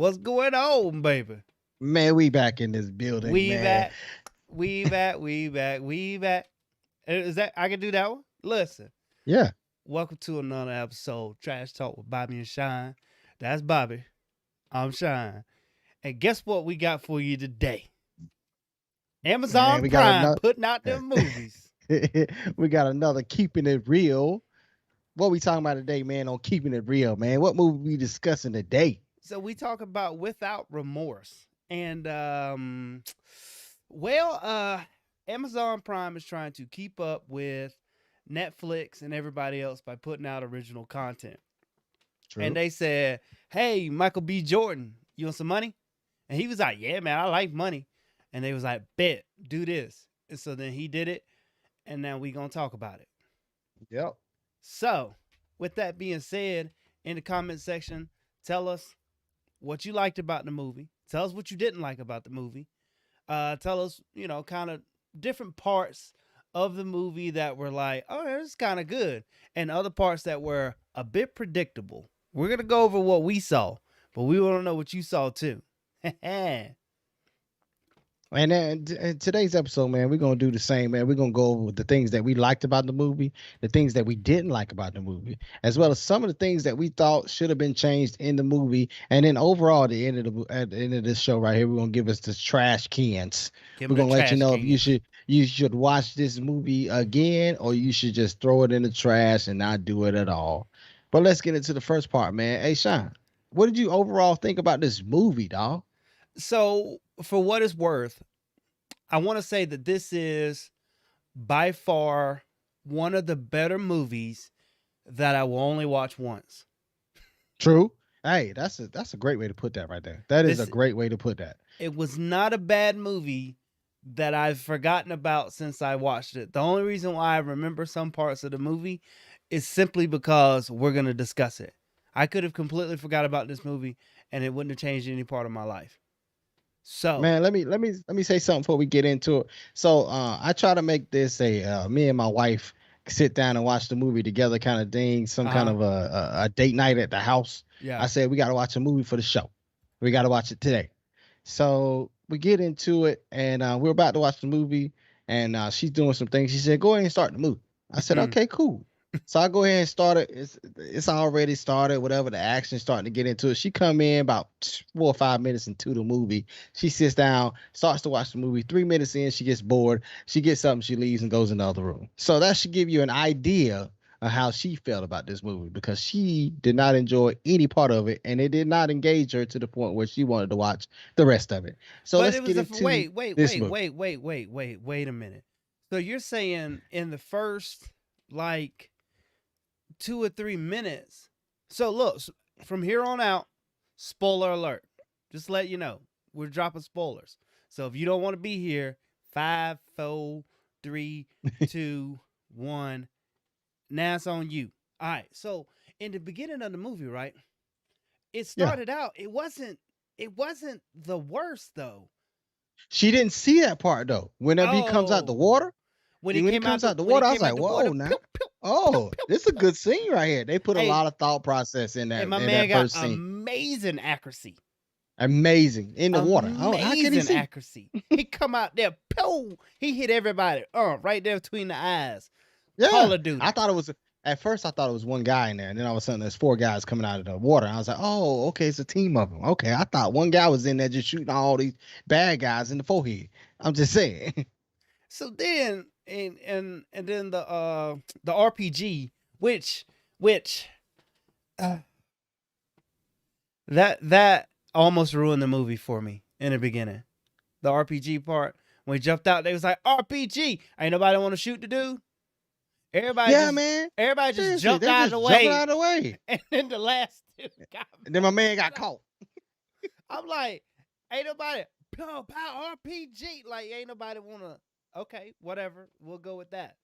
What's going on, baby? Man, we back in this building, We man. back, we back, we back, we back. Is that I can do that one? Listen, Yeah. welcome to another episode Trash Talk with Bobby and Shine. That's Bobby. I'm Shine. And guess what we got for you today? Man, Amazon we got Prime another putting out them movies. we got another keeping it real. What we talking about today, man, on keeping it real, man? What movie we discussing today? So we talk about Without Remorse. And well, Amazon Prime is trying to keep up with Netflix and everybody else by putting out original content. And True. they said, "Hey, Michael B. Jordan, you want some money?" And he was like, "Yeah, man, I like money." And they was like, "Bet, do this." And so then he did it, and now we gonna talk about it. Yep. So, with that being said, in the comment section, tell us what you liked about the movie. Tell us what you didn't like about the movie. Tell us, kind of different parts of the movie that were like, oh, it's kind of good, and other parts that were a bit predictable. We're gonna go over what we saw, but we want to know what you saw too. And then in today's episode, man, we're gonna do the same, man. We're gonna go over the things that we liked about the movie, the things that we didn't like about the movie, as well as some of the things that we thought should have been changed in the movie. And then overall, at the end of this show right here, we're gonna give us the trash cans. Give We're them the gonna let you trash know if cans. you should watch this movie again, or you should just throw it in the trash and not do it at all. But let's get into the first part, man. Hey, Sean, what did you overall think about this movie, dog? So, for what it's worth, I want to say that this is by far one of the better movies that I will only watch once. True. Hey, that's a great way to put that right there. That is a This great way to put that. It was not a bad movie that I've forgotten about since I watched it. The only reason why I remember some parts of the movie is simply because we're going to discuss it. I could have completely forgot about this movie and it wouldn't have changed any part of my life. So, Man, let me say something before we get into it. So, I try to make this a me and my wife sit down and watch the movie together kind of thing, some kind uh-huh. of a date night at the house. I Yeah. said we got to watch a movie for the show. We got to watch it today. So we get into it, and we're about to watch the movie, and she's doing some things. She said, "Go ahead and start the movie." I said, "Okay, cool." So I go ahead and start it. It's already started. Whatever the action starting to get into it. She come in about 4 or 5 minutes into the movie. She sits down, starts to watch the movie. 3 minutes in, she gets bored. She gets something, she leaves and goes in the other room. So that should give you an idea of how she felt about this movie because she did not enjoy any part of it, and it did not engage her to the point where she wanted to watch the rest of it. So But let's it was get a into this movie. wait a minute. So you're saying in the first like 2 or 3 minutes. So look, from here on out, spoiler alert. Just let you know, we're dropping spoilers. So if you don't want to be here, 5, 4, 3, 2, 1. Now it's on you. All right. So in the beginning of the movie, right? It Yeah. started out. It wasn't the worst though. She didn't see that part though. Whenever he comes out the Oh, water, when he comes out the when he water, I was came out like, the water, whoa, now. pew pew pew Oh, pew this is a pew. good scene right here. They put a Hey, lot of thought process in and that my in man that got first scene. amazing accuracy. Amazing. In the water. Oh, how can he Amazing see? accuracy. He come out there, pew, he hit everybody. Right there between the eyes. Call Yeah. of I Duty. thought it was at first I thought it was one guy in there, and then all of a sudden there's four guys coming out of the water. And I was like, oh, okay, it's a team of them. Okay. I thought one guy was in there just shooting all these bad guys in the forehead. I'm just saying. So then, and then the RPG, which uh, that almost ruined the movie for me in the beginning. The RPG part when he jumped out, they was like RPG. Ain't nobody want to shoot the dude. Everybody Yeah, just man. everybody just Seriously, jumped they out of the just jumping way, out of the way. and then the last dude got And then my man shot got out. caught. I'm like, ain't nobody pow pow RPG. Like ain't nobody wanna. Okay, whatever. We'll go with that.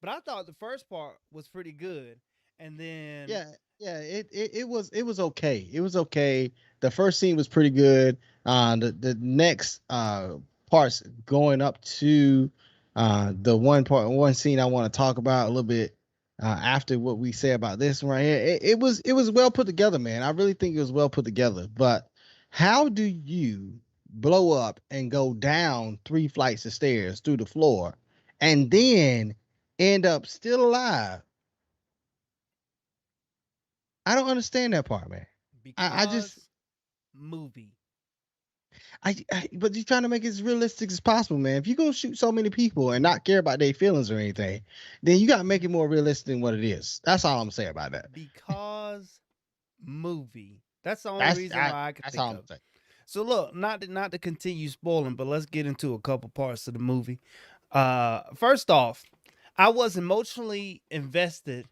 But I thought the first part was pretty good, and then Yeah, yeah, it was okay. It was okay. The first scene was pretty good. The next parts going up to the one scene I want to talk about a little bit after what we say about this one right here. It was well put together, man. I really think it was well put together. But How do you blow up and go down 3 flights of stairs through the floor and then end up still alive? I don't understand that part, man. I just Because movie. but you're trying to make it as realistic as possible, man. If you're gonna shoot so many people and not care about their feelings or anything, then you gotta make it more realistic than what it is. That's all I'm saying about that. Because movie. That's the only That's reason I, why I could that's think all I'm of. saying. So look, not to continue spoiling, but let's get into a couple parts of the movie. First off, I was emotionally invested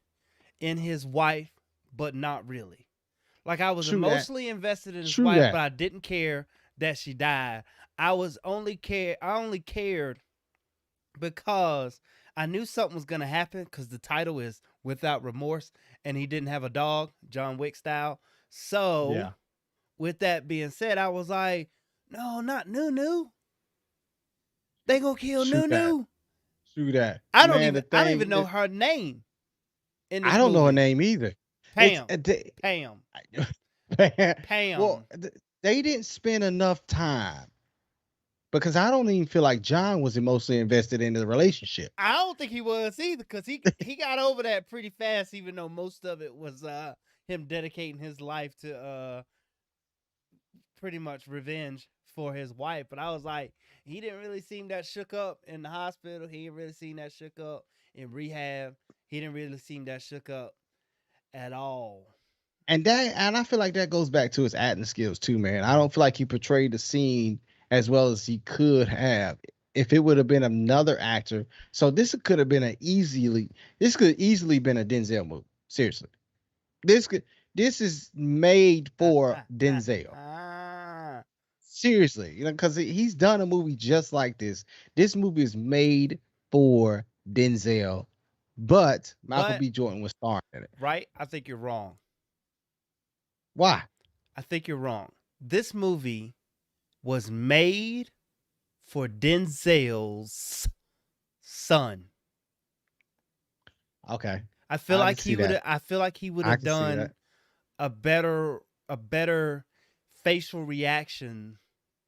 in his wife, but not really. Like I was True that. emotionally invested in his True wife, but that. I didn't care that she died. I only cared because I knew something was gonna happen because the title is Without Remorse, and he didn't have a dog, John Wick style. So Yeah. with that being said, I was like, no, not Nunu. They gonna kill True that. Nunu. True that. Man, the I don't even thing know that her name in I this don't know her movie. name either. It's Pam. Pam. well, Pam. they didn't spend enough time because I don't even feel like John was emotionally invested in the relationship. I don't think he was either, because he got over that pretty fast, even though most of it was him dedicating his life to pretty much revenge for his wife. But I was like, he didn't really seem that shook up in the hospital. He didn't really seem that shook up in rehab. He didn't really seem that shook up at all. And I feel like that goes back to his acting skills too, man. I don't feel like he portrayed the scene as well as he could have if it would have been another actor. So this could easily been a Denzel movie. Seriously. This could this is made for Denzel. Seriously, because he's done a movie just like this. This movie is made for Denzel, but Michael But B. Jordan was starring in it. right, I think you're wrong. Why? I think you're wrong. This movie was made for Denzel's son. Okay, I feel I can like he see would. that. I feel like he would I have can see done that. a better facial reaction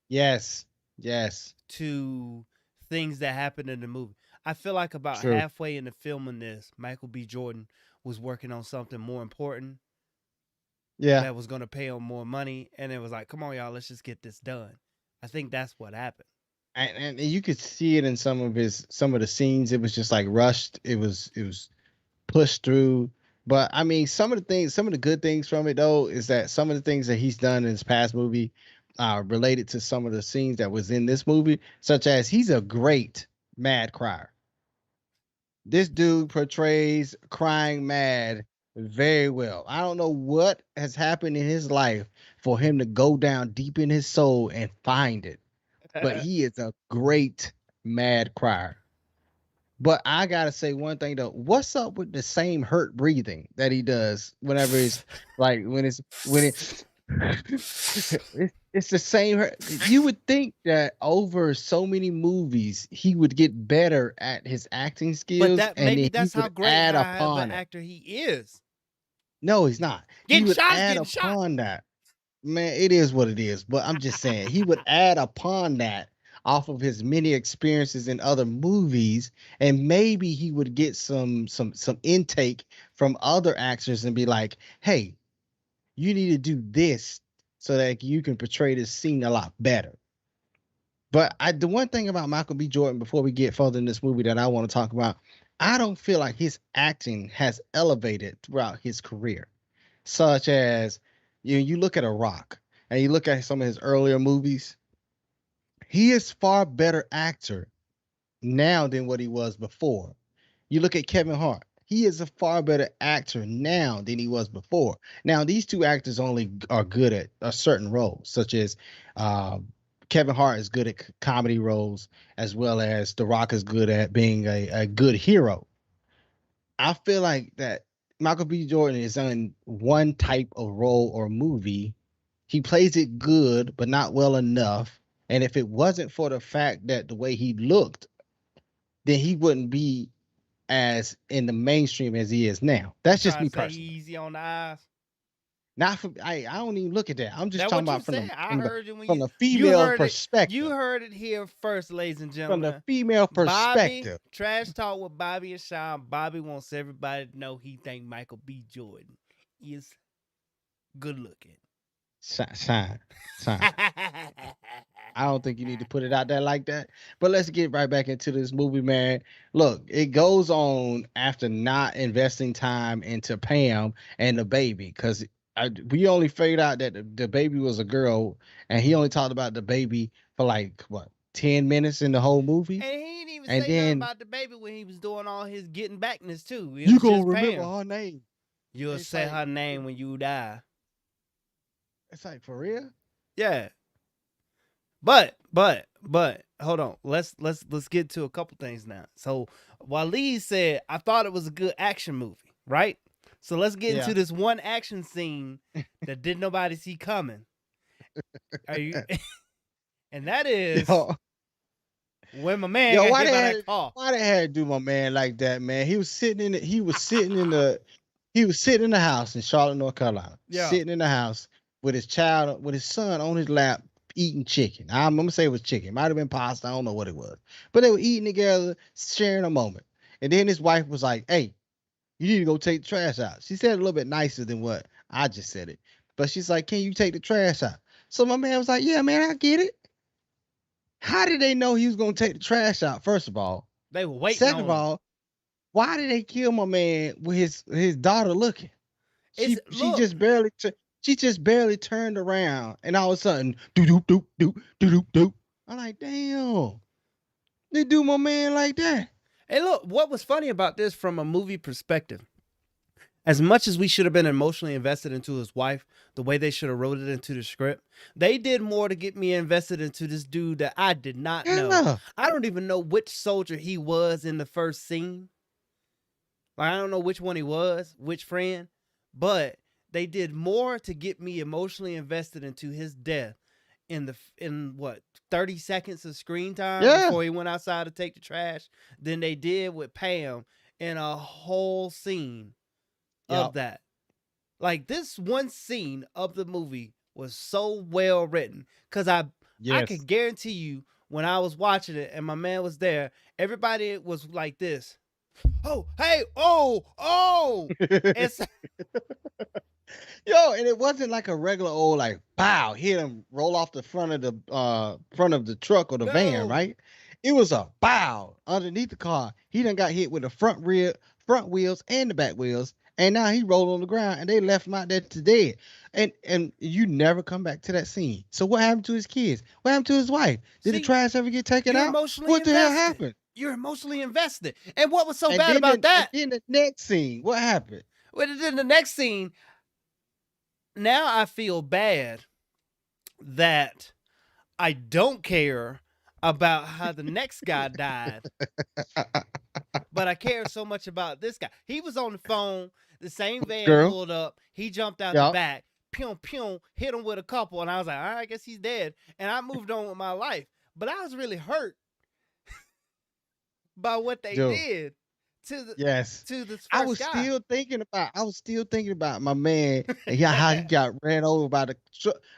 Yes, yes, to things that happened in the movie. I feel like about true. halfway into filming this, Michael B. Jordan was working on something more important Yeah, that was going to pay him more money, and it was like, "Come on, y'all, let's just get this done." I think that's what happened. and you could see it in some of the scenes. It was just like rushed. It was pushed through. But I mean, some of the good things from it though, is that some of the things that he's done in his past movie related to some of the scenes that was in this movie, such as he's a great mad crier. This dude portrays crying mad very well. I don't know what has happened in his life for him to go down deep in his soul and find it, but he is a great mad crier. But I gotta say one thing though. What's up with the same hurt breathing that he does whenever it's like when it it's the same hurt. You would think that over so many movies he would get better at his acting But skills that and maybe then he that's how would great add how of an upon it. actor he is. No, he's not. He Getting would shot is add getting shot. upon that. Man, it is what it is. But I'm just saying, he would add upon that off of his many experiences in other movies, and maybe he would get some intake from other actors and be like, "Hey, you need to do this so that you can portray this scene a lot better." But the one thing about Michael B. Jordan before we get further in this movie that I want to talk about, I don't feel like his acting has elevated throughout his career, such as you look at a Rock and you look at some of his earlier movies. He is far better actor now than what he was before. You look at Kevin Hart. He is a far better actor now than he was before. Now, these two actors only are good at a certain role, such as uh, Kevin Hart is good at comedy roles, as well as The Rock is good at being a good hero. I feel like that Michael B. Jordan is on one type of role or movie. He plays it good, but not well enough. And if it wasn't for the fact that the way he looked, then he wouldn't be as in the mainstream as he is now. You That's just trying me to say he personally. easy on the eyes? Not from I don't even look at that. I'm just That talking what you about said. I heard it when from you the you female heard it. You perspective. heard it here first, ladies and From the gentlemen. female Bobby, perspective. trash talk with Bobby and Sean. Bobby wants everybody to know he think Michael B. Jordan is good looking. Sign. Sign. I don't think you need to put it out there like that. But let's get right back into this movie, man. Look, it goes on after not investing time into Pam and the baby because we only figured out that the baby was a girl, and he only talked about the baby for like what 10 minutes in the whole movie, And he didn't even and say nothing then about the baby when he was doing all his getting backness too. It you was gonna just remember Pam. her name. You'll It's say like her name when you die. it's like for real. Yeah. But hold on. Let's get to a couple things now. So Waleed said, I thought it was a good action movie, right? So let's get Yeah. into this one action scene that didn't nobody see coming. Are you and that is Yo, when my man yo, got hit by that car. why they had to do my man like that, man? He was sitting in the house in Charlotte, North Carolina, Yeah. sitting in the house with his son on his lap, eating chicken. I'm gonna say it was chicken. It might have been pasta. I don't know what it was, but they were eating together, sharing a moment. And then his wife was like, "Hey, you need to go take the trash out." She said it a little bit nicer than what I just said it, but she's like, "Can you take the trash out?" So my man was like, "Yeah, man, I get it." How did they know he was gonna take the trash out? First of all, They were waiting second of on him. all, why did they kill my man with his daughter looking? It's She look, just barely she just barely turned around, and all of a sudden, doo doo doo doo doo doo doo. I'm like, damn, they do my man like that. hey, look, what was funny about this from a movie perspective? As much as we should have been emotionally invested into his wife, the way they should have wrote it into the script, they did more to get me invested into this dude that I did not know. Yeah, I don't even know which soldier he was in the first scene. Like, I don't know which one he was, which friend, but they did more to get me emotionally invested into his death in what 30 seconds of screen time yeah, before he went outside to take the trash than they did with Pam in a whole scene of yep, that. Like this one scene of the movie was so well written because I yes. could guarantee you when I was watching it and my man was there, everybody was like this. Oh, hey, oh. It's Yo, and it wasn't like a regular old like bow, hit him, roll off the front of the truck or the van, no. right? It was a bow underneath the car. He done got hit with the front wheels and the back wheels, and now he rolled on the ground, and they left him out there to dead. And you never come back to that scene. So what happened to his kids? What happened to his wife? Did the See, trash ever get taken you're out? emotionally What the hell invested. happened? You're emotionally invested. And what was so bad about And that? then the next scene, what happened? Well, in the next scene, now I feel bad that I don't care about how the next guy died, but I care so much about this guy. He was on the phone. The same van Girl, pulled up. He jumped out the yeah. back. Pew pew, hit him with a couple, and I was like, all right, I guess he's dead. And I moved on with my life. But I was really hurt by what they Dude. did to the Yes. to this first guy. I was still thinking about my man and yeah, how he got ran over by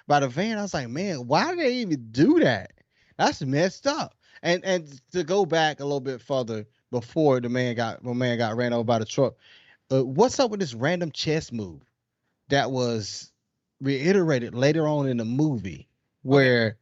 by the van. I was like, man, why did they even do that? That's messed up. And to go back a little bit further before my man got ran over by the truck. What's up with this random chess move that was reiterated later on in the movie Okay, where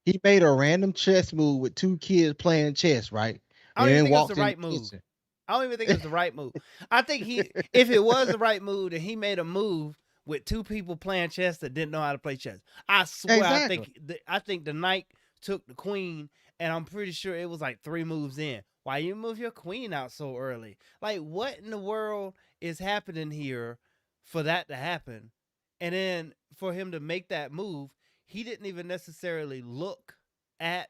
he made a random chess move with two kids playing chess, right? I And don't even then think it was the walked in the right move. kitchen. I don't even think it was the right move. I think if it was the right move, then he made a move with two people playing chess that didn't know how to play chess. I swear, Exactly. I think the knight took the queen, and I'm pretty sure it was like 3 moves in. Why you move your queen out so early? Like, what in the world is happening here for that to happen? And then for him to make that move, he didn't even necessarily look at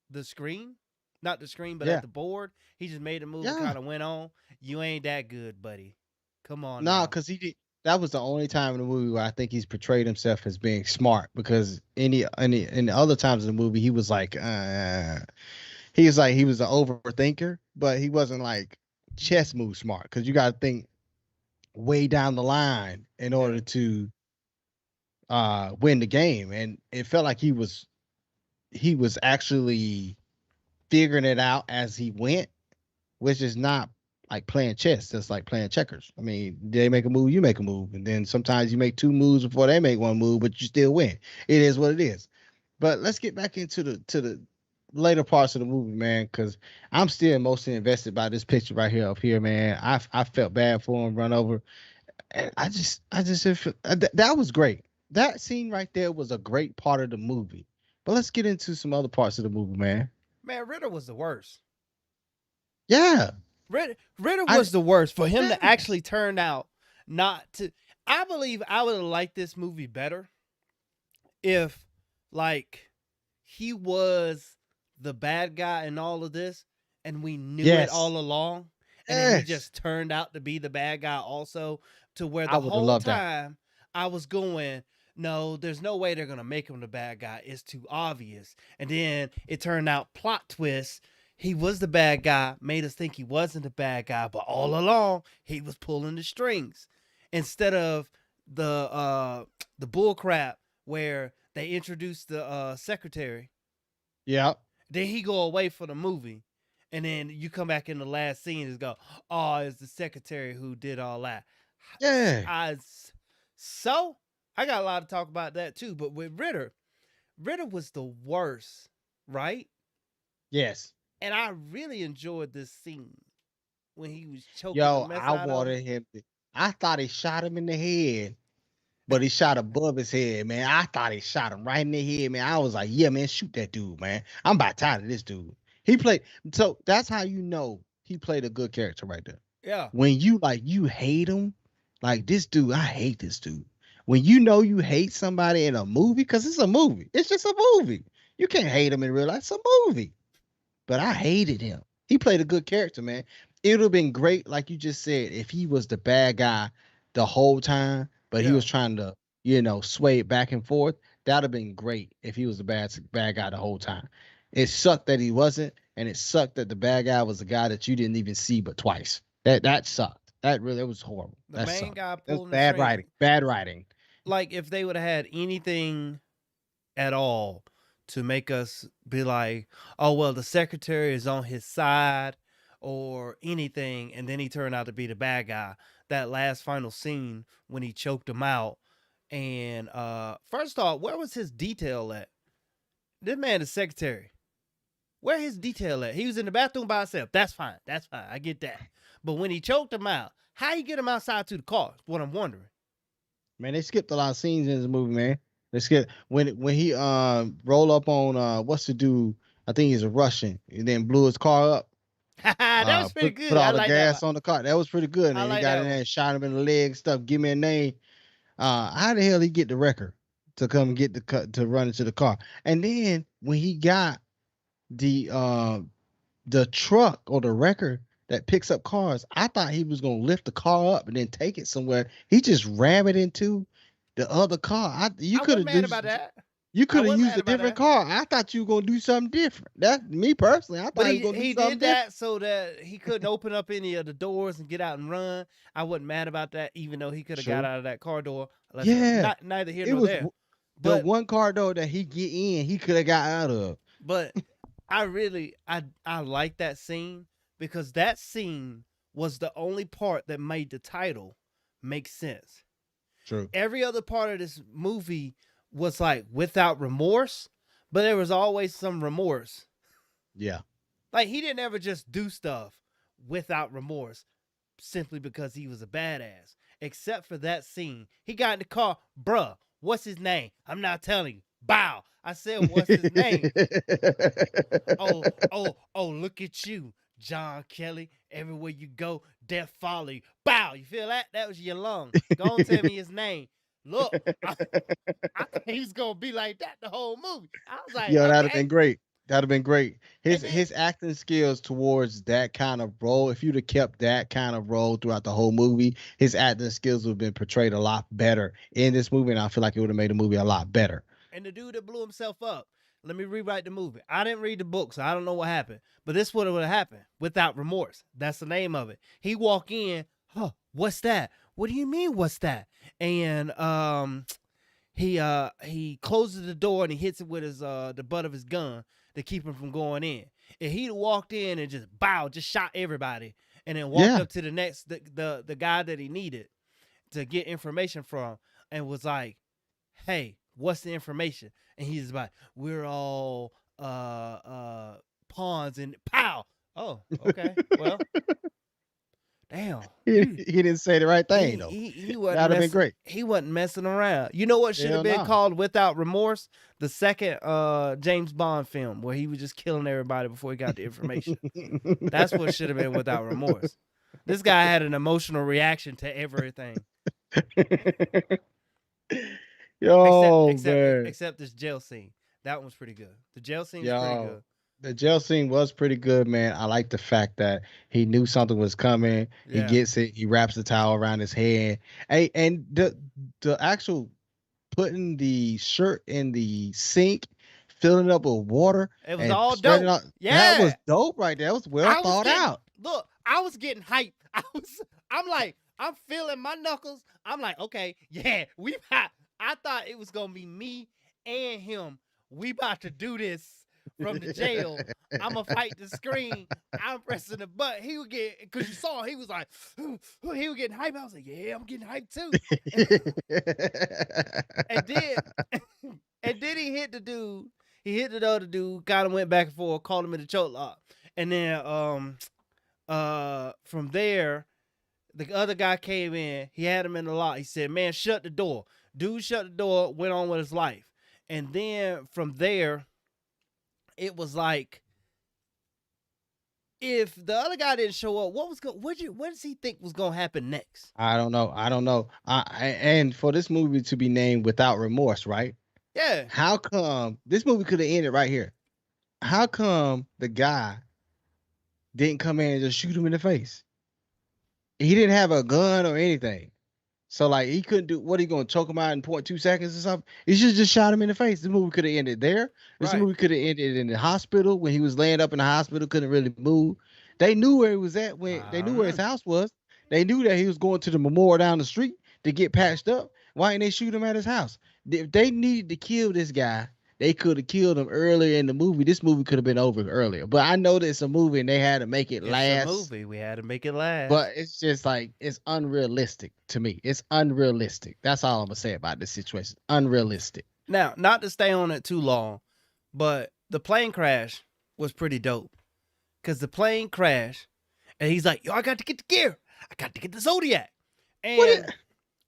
the screen, not the screen, but at Yeah. the board. He just made a move and Yeah. kind of went on. You ain't that good, buddy. Come on No, now. because he did. That was the only time in the movie where I think he's portrayed himself as being smart. Because any other times in the movie, he was an overthinker, but he wasn't like chess move smart. Because you got to think way down the line in Yeah. order to win the game, and it felt like he was actually figuring it out as he went, which is not like playing chess. That's like playing checkers. I mean, they make a move, you make a move, and then sometimes you make two moves before they make one move, but you still win. It is what it is. But let's get back into the later parts of the movie, man, because I'm still emotionally invested by this picture right here up here, man. I felt bad for him, run over, and that was great. That scene right there was a great part of the movie. But let's get into some other parts of the movie, man. Man, Riddle was the worst. Yeah, Riddle I was the worst for him to yes, actually turn out not to. I believe I would have liked this movie better if, like, he was the bad guy in all of this and we knew it yes, all along. And then he yes. just turned out to be the bad guy also, to where I the would have whole loved that. time I was going, no, there's no way they're going to make him the bad guy. It's too obvious. And then it turned out plot twist. He was the bad guy, made us think he wasn't the bad guy, but all along he was pulling the strings. Instead of the bull crap where they introduced the secretary, Yeah, then he go away for the movie, and then you come back in the last scene and go, oh, it's the secretary who did all that. yeah, I so I got a lot to talk about that too. But with Ritter was the worst, right? yes. And I really enjoyed this scene when he was choking the Yo, mess I out of him. wanted him. I thought he shot him in the head, but he shot above his head, man. I thought he shot him right in the head, man. I was like, yeah, man, shoot that dude, man. I'm about tired of this dude. He played. So that's how you know he played a good character right there. Yeah, When you hate him, like this dude, I hate this dude. When you know you hate somebody in a movie, because it's a movie, it's just a movie. You can't hate him in real life. It's a movie. But I hated him. He played a good character, man. It would have been great, like you just said, if he was the bad guy the whole time, but he yeah. was trying to, sway it back and forth. That'd have been great if he was the bad guy the whole time. It sucked that he wasn't, and it sucked that the bad guy was the guy that you didn't even see but twice. That sucked. That really it was horrible. The That main sucked. guy It was pulling the bad string. writing. Bad writing. Like if they would have had anything at all to make us be like, oh, well, the secretary is on his side or anything. And then he turned out to be the bad guy. That last final scene when he choked him out. And first off, where was his detail at? This man is secretary. Where his detail at? He was in the bathroom by himself. That's fine. That's fine. I get that. But when he choked him out, how you get him outside to the car? Is what I'm wondering. Man, they skipped a lot of scenes in this movie, man. They skipped when he roll up on what's the dude? I think he's a Russian, and then blew his car up. That was pretty Put good. I all the like that one. gas on the car. That was pretty good. And I then he like got that in there one. and shot him in the leg and stuff. Give me a name. How the hell he get the wrecker to come and get to run into the car? And then when he got the truck or the wrecker that picks up cars, I thought he was gonna lift the car up and then take it somewhere. He just ram it into the other car. You I could wasn't have mad about used that. you I could have wasn't used mad a about different that. car. I thought you were gonna do something different. That me personally, I But thought he was gonna do he something did different. that so that he couldn't open up any of the doors and get out and run. I wasn't mad about that, even though he could have got True. out of that car door. Let's Yeah, not neither here it nor was there. the But one car door that he get in. He could have got out of. but I like that scene because that scene was the only part that made the title make sense. True. Every other part of this movie was like without remorse, but there was always some remorse. Yeah. Like he didn't ever just do stuff without remorse simply because he was a badass. Except for that scene. He got in the car, bruh, what's his name? I'm not telling you. Bow. I said, what's his name? Oh, look at you, John Kelly. Everywhere you go, death follow you. Bow. You feel that? That was your lung. Go on, tell me his name. Look, I thought he was gonna be like that the whole movie. I was like, Yo, that'd have okay. been great. That'd have been great. His And then his acting skills towards that kind of role, if you'd have kept that kind of role throughout the whole movie, his acting skills would have been portrayed a lot better in this movie, and I feel like it would have made the movie a lot better. and the dude that blew himself up. Let me rewrite the movie. I didn't read the book, so I don't know what happened. But this would have happened without remorse. That's the name of it. He walk in, huh? What's that? What do you mean? What's that? And he closes the door and he hits it with his the butt of his gun to keep him from going in. If he'd walked in and just shot everybody, and then walked Yeah. up to the next the guy that he needed to get information from, and was like, "Hey, what's the information?" And he's like, "We're all pawns," and pow. Oh, okay. Well, damn. You He didn't say the right thing he though. he he wasn't That'd have been messing. great. He wasn't messing around. You know what should have Hell been no. called Without Remorse? The second James Bond film where he was just killing everybody before he got the information. That's what should have been Without Remorse. This guy had an emotional reaction to everything. Except Yo, except man. except this jail scene. That one was pretty good. The jail scene was pretty Yo. good. The jail scene was pretty good, man. I like the fact that he knew something was coming. He Yeah. gets it. He wraps the towel around his head. Hey, and the actual putting the shirt in the sink, filling it up with water, It was and all spreading dope. out. That was Yeah. dope right there. That was well thought out. I was getting hyped. I'm like, I'm feeling my knuckles. I'm like, okay, yeah, I thought it was gonna be me and him. We about to do this from the jail. I'ma fight the screen. I'm pressing the button. He would get, because you saw he was like, he was getting hyped. I was like, yeah, I'm getting hyped too. And then and then he hit the dude. He hit the other dude. Kind of went back and forth, called him in the choke lock, and then from there, the other guy came in. He had him in the lock. He said, "Man, shut the door." Dude shut the door. Went on with his life, and then from there, it was like, if the other guy didn't show up, what does he think was gonna happen next? I don't know. I don't know. And for this movie to be named Without Remorse, right? Yeah, How come this movie could have ended right here? How come the guy didn't come in and just shoot him in the face? He didn't have a gun or anything. So like he couldn't do what, he gonna choke him out in 0.2 seconds or something? He should just shot him in the face. This movie could have ended there. This right. movie could have ended in the hospital when he was laying up in the hospital, couldn't really move. They knew where he was at when they I knew don't where his know. house was. They knew that he was going to the memorial down the street to get patched up. Why didn't they shoot him at his house? If they needed to kill this guy, they could have killed him earlier in the movie. This movie could have been over earlier. But I know that it's a movie and they had to make it It's a last. movie. We had to make it last. But it's just like it's unrealistic to me. It's unrealistic. That's all I'm gonna say about this situation. Unrealistic. Now, not to stay on it too long, but the plane crash was pretty dope. Cause the plane crashed, and he's like, "Yo, I got to get the gear. I got to get the Zodiac." What? And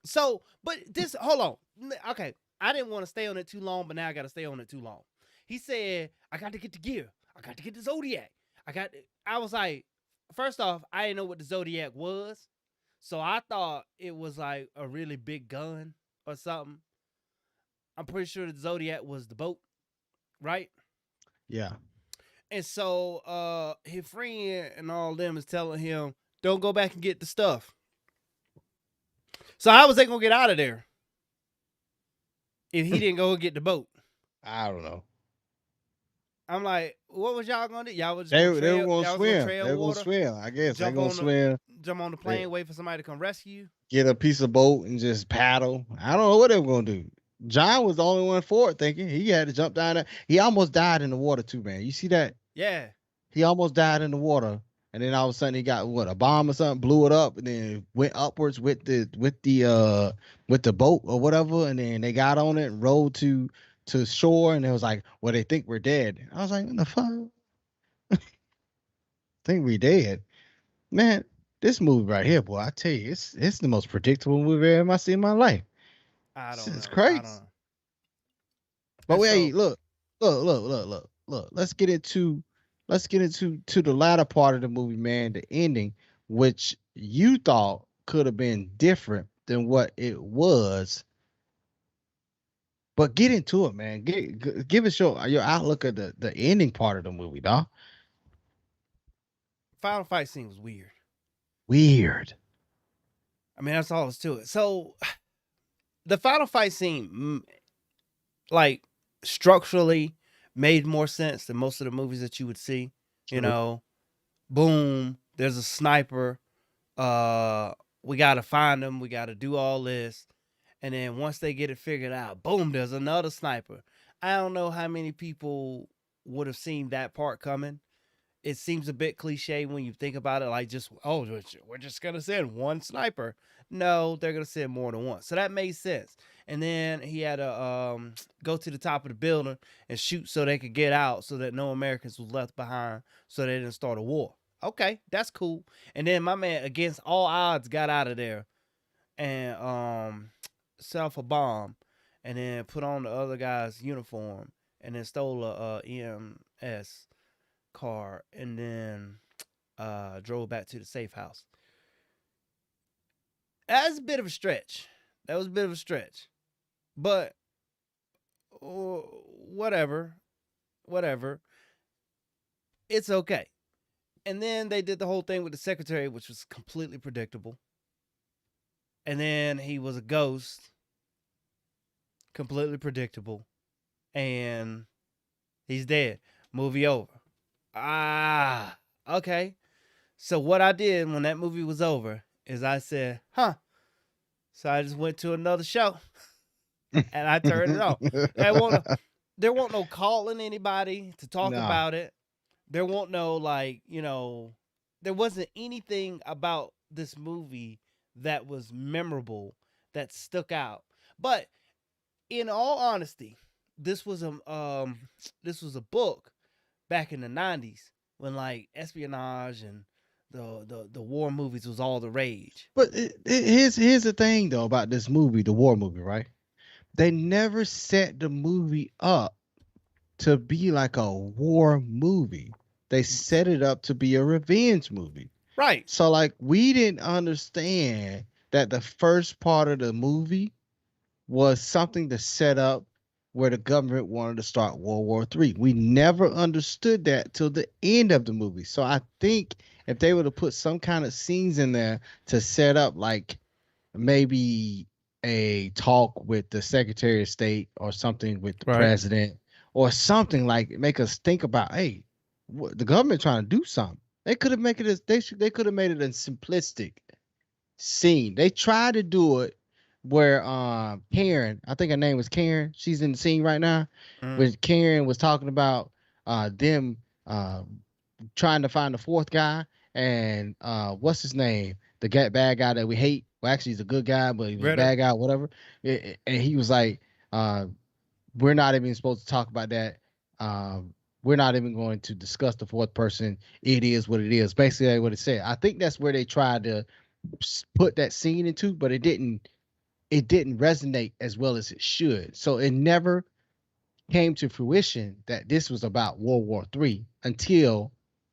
so, but this, hold on. Okay, I didn't want to stay on it too long, but now I got to stay on it too long. He said, "I got to get the gear. I got to get the Zodiac. I was like, first off, I didn't know what the Zodiac was, so I thought it was like a really big gun or something. I'm pretty sure the Zodiac was the boat, right? Yeah. And so his friend and all them is telling him, "Don't go back and get the stuff." So how was they gonna get out of there if he didn't go and get the boat? I don't know. I'm like, what was y'all gonna do? Y'all was They gonna they were trail, gonna y'all was gonna swim. trail They were gonna water, swim. I guess they jump gonna on the swim. jump on the They plane, wait for somebody to come rescue you. get a piece of boat and just paddle. I don't know what they were gonna do. John was the only one for it, thinking he had to jump down there. He almost died in the water too, man. You see that? Yeah, He almost died in the water, and then all of a sudden he got what, a bomb or something, blew it up, and then went upwards with the boat or whatever, and then they got on it and rowed to shore, and it was like, well, they think we're dead. I was like, what the fuck? Think we dead, man? This movie right here, boy, I tell you, it's the most predictable movie I've ever seen in my life. I This don't is know. I don't crazy. know. But And wait, so look. Let's get into the latter part of the movie, man. The ending, which you thought could have been different than what it was. But get into it, man. Give us your outlook of the ending part of the movie, dog. final fight scene was weird. Weird. I mean, that's all there was to it. So the final fight scene, like, structurally made more sense than most of the movies that you would see. You True. know, boom, there's a sniper. We gotta find him. We gotta do all this, And then once they get it figured out, boom, there's another sniper. I don't know how many people would have seen that part coming. It seems a bit cliche when you think about it, like just, oh, we're just gonna send one sniper. No, they're gonna send more than one. So that made sense. And then he had to go to the top of the building and shoot so they could get out, so that no Americans was left behind, so they didn't start a war. Okay, that's cool. And then my man, against all odds, got out of there and set off a bomb, and then put on the other guy's uniform, and then stole a EMS car, and then drove back to the safe house. That's a bit of a stretch. That was a bit of a stretch, but whatever, whatever. It's okay. And then they did the whole thing with the secretary, which was completely predictable. And then he was a ghost, completely predictable, and he's dead. Movie over. Ah, okay. So what I did when that movie was over is I said, huh. So I just went to another show and I turned it on. There won't, there won't no calling anybody to talk No. about it. There won't no, like, there wasn't anything about this movie that was memorable, that stuck out. But in all honesty, this was a book back in the 90s when like espionage and the war movies was all the rage. But here's the thing though about this movie, the war movie, right? They never set the movie up to be like a war movie. They set it up to be a revenge movie. Right. So like we didn't understand that the first part of the movie was something to set up where the government wanted to start World War III. We never understood that till the end of the movie. So I think if they were to put some kind of scenes in there to set up like maybe a talk with the Secretary of State or something with the Right. president or something like make us think about, hey, the government trying to do something. They could have made it as they could have made it a simplistic scene. They tried to do it where Karen, I think her name was Karen, she's in the scene right now, Mm. where Karen was talking about them trying to find the fourth guy and what's his name? The bad guy that we hate. Well, actually he's a good guy, but he was a Riddle. bad guy, whatever. And he was like, uh, we're not even supposed to talk about that. We're not even going to discuss the fourth person. It is what it is. Basically, what it said. I think that's where they tried to put that scene into, but it didn't resonate as well as it should. So it never came to fruition that this was about World War III until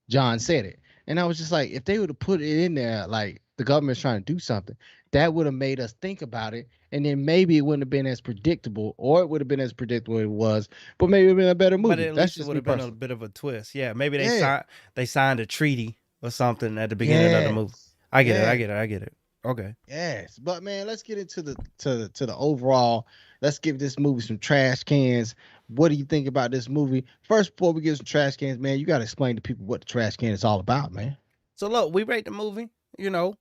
John said it. And I was just like, if they would have put it in there, like the government's trying to do something, that would have made us think about it. And then maybe it wouldn't have been as predictable, or it would have been as predictable as it was, but maybe it would have been a better But movie. at That's least it just would me have been a personally. bit of a twist. Yeah, maybe Yeah. they signed a treaty or something at the beginning of the movie. Yes. I get it. I Yes. get it. I get it. Okay. Yes, but man, let's get into the overall. Let's give this movie some trash cans. What do you think about this movie? First, before we get some trash cans, man, you got to explain to people what the trash can is all about, man. So look, we rate the movie. You know,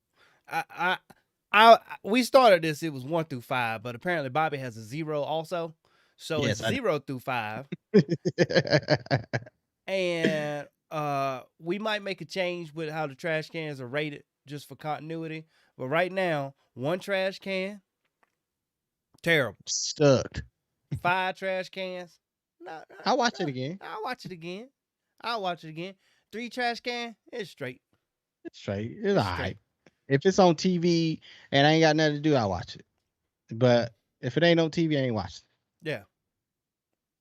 I, I, we started this. It was 1 through 5, but apparently Bobby has a 0 also. So it's Yes, I 0 through 5, do. and we might make a change with how the trash cans are rated just for continuity. But right now, 1 trash can, terrible. Stuck. 5 trash cans, no, no, I watch no. it again. I'll watch it again. I'll watch it again. 3 trash can, it's straight. It's straight. It's It's all right. straight. If it's on TV and I ain't got nothing to do, I watch it. But if it ain't on TV, I ain't watching. Yeah.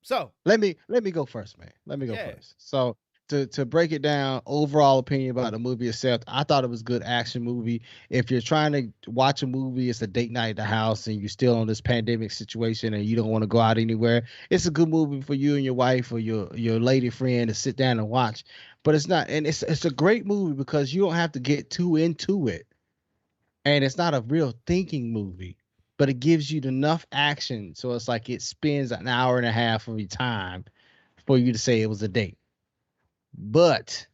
So Let me go first, man. Let me go yeah. first. So to break it down, overall opinion about the movie itself, I thought it was a good action movie. If you're trying to watch a movie, it's a date night at the house, and you're still on this pandemic situation, and you don't want to go out anywhere, it's a good movie for you and your wife or your lady friend to sit down and watch. But it's not, and it's a great movie because you don't have to get too into it, and it's not a real thinking movie, but it gives you enough action so it's like it spends an hour and a half of your time for you to say it was a date. But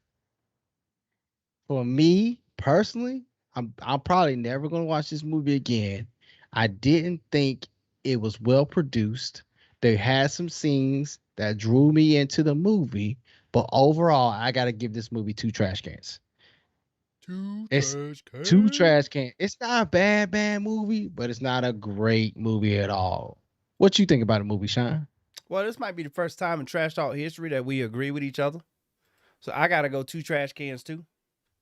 for me personally, I'm probably never gonna watch this movie again. I didn't think it was well produced. They had some scenes that drew me into the movie, but overall, I got to give this movie two trash cans. Two It's trash two cans. trash cans. It's not a bad movie, but it's not a great movie at all. What you think about the movie, Sean? Well, this might be the first time in Trash Talk history that we agree with each other. So I gotta go two trash cans too.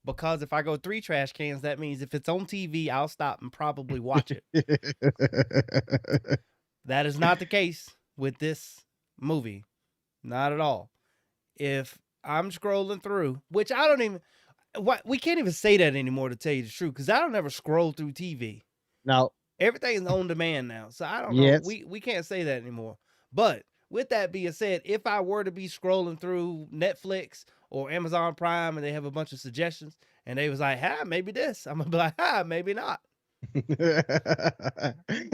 Because if I go three trash cans, that means if it's on TV, I'll stop and probably watch it. That is not the case with this movie. Not at all. If I'm scrolling through, which I don't even, what we can't even say that anymore to tell you the truth, because I don't ever scroll through TV. No. Everything's on demand now. So I don't know. Yes. We can't say that anymore. But with that being said, if I were to be scrolling through Netflix or Amazon Prime and they have a bunch of suggestions and they was like, maybe this, I'm gonna be like, maybe not.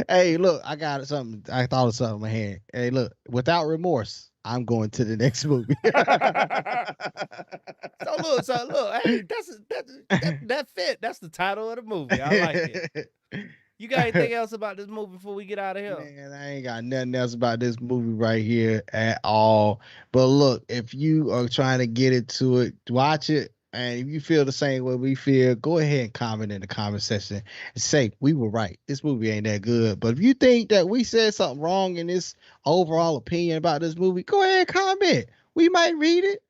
Hey, look, I got something. I thought of something in my head. Hey, look, without remorse, I'm going to the next movie. So look, hey, that fit. That's the title of the movie. I like it. You got anything else about this movie before we get out of here? Man, I ain't got nothing else about this movie right here at all. But look, if you are trying to get into it, watch it. And if you feel the same way we feel, go ahead and comment in the comment section and say we were right. This movie ain't that good. But if you think that we said something wrong in this overall opinion about this movie, go ahead and comment. We might read it.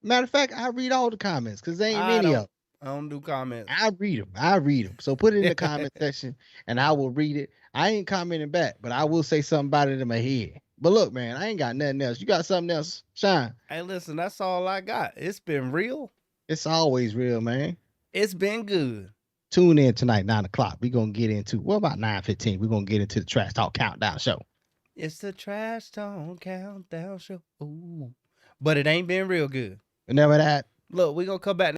Matter of fact, I read all the comments because there ain't many of them. I don't do comments. I read them. So put it in the comment section and I will read it. I ain't commenting back, but I will say something about it in my head. But look, man, I ain't got nothing else. You got something else, Sean? Hey, listen, that's all I got. It's been real. It's always real, man. It's been good. Tune in tonight, 9:00. We're going to get into, what about 9:15? We're going to get into the Trash Talk Countdown Show. It's the Trash Talk Countdown Show. Ooh. But it ain't been real good. Remember that? Look, we're going to come back